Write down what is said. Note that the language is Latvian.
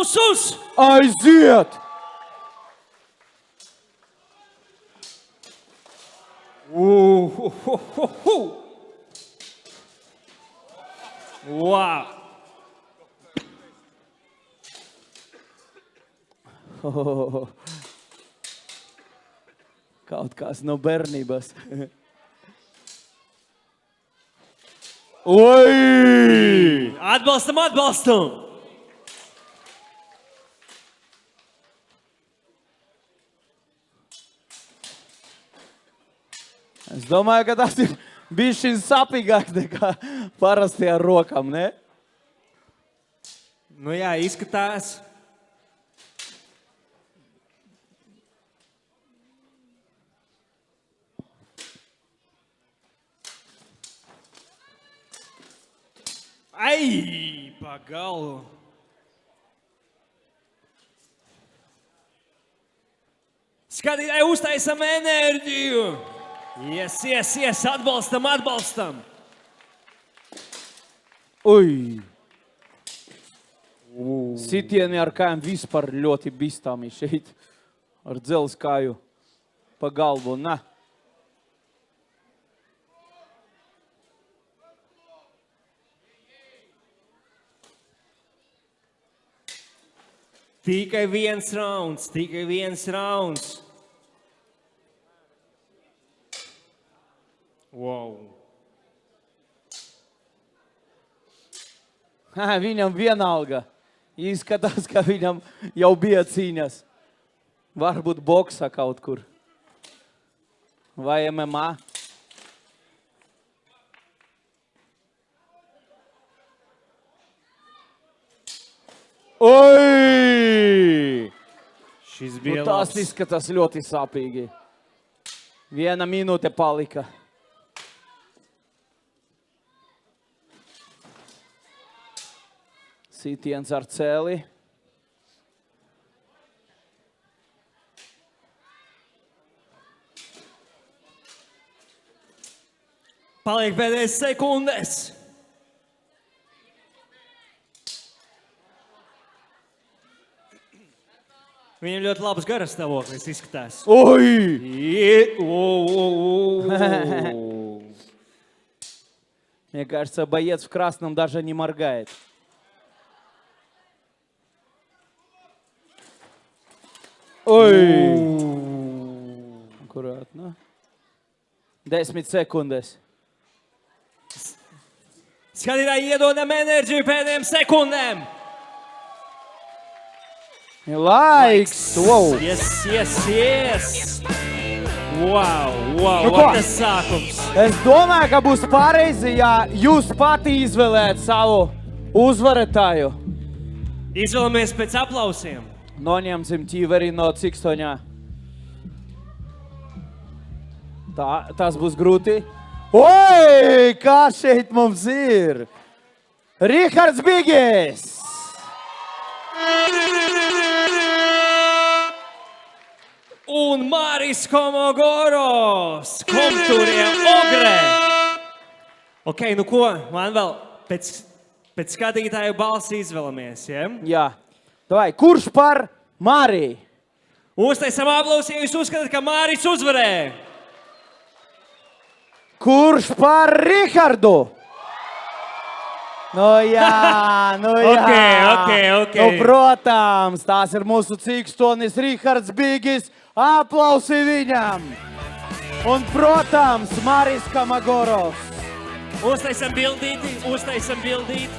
aplausus! Aiziet! Wow! Kaut kas no bērnības. Oi! Atbalstam, atbalstam! Es domāju, ka tas ir bišķiņ sapīgāk nekā parasti ar rokām, ne? Nu jā, izskatās. Ai, pa galvu. Skatītāji, uztaisam enerģiju. Yes, atbalstam, atbalstam. Ui! Sitieni ar kājām vispār ļoti bīstami šeit. Ar dzelzs kāju pa galvu, ne? Tikai viens rauns. Wow. Viņam vienalga. Izskatās, ka viņam jau bija cīņas. Varbūt boksā kaut kur. Vai MMA. Oi! Šis bija Tas izskatās ļoti sāpīgi. 1 minūte palika. Sitiens ar cēli. Paliek pēdējais sekundes. Viņam ļoti labs garastāvoklis izskatās. Oi! Мне кажется, боец в красном даже не моргает. Oi! Аккуратно. 10 sekundes. Skatītāji, iedodam enerģiju pēdējiem sekundēm. Laiks! Wow! Yes. Wow, Nu ko? tas sākums. Es domāju, ka būs pareizi, ja jūs pati izvēlēt savu uzvarētāju. Izvēlamies pēc aplausiem. Noņemsim ķīveri no cikstoņā. Tas būs grūti. Oi, kā šeit mums ir? Rihards Bigis! Un Māris Komogoros, Komturie Ogre. Ok, nu ko, man vēl pēc skatītāju balsi izvēlamies, ja? Jā. Davai, kurš par Māriju? Uztaisam aplausi, ja jūs uzskatāt, ka Māris uzvarēja. Kurš par Rihardu? Nu jā. Ok. Nu, protams, tās ir mūsu cikstonis Rihards Bigis. Aplausi viņam. Un, protams, Māris Komogoros. Uztaisam bildīti.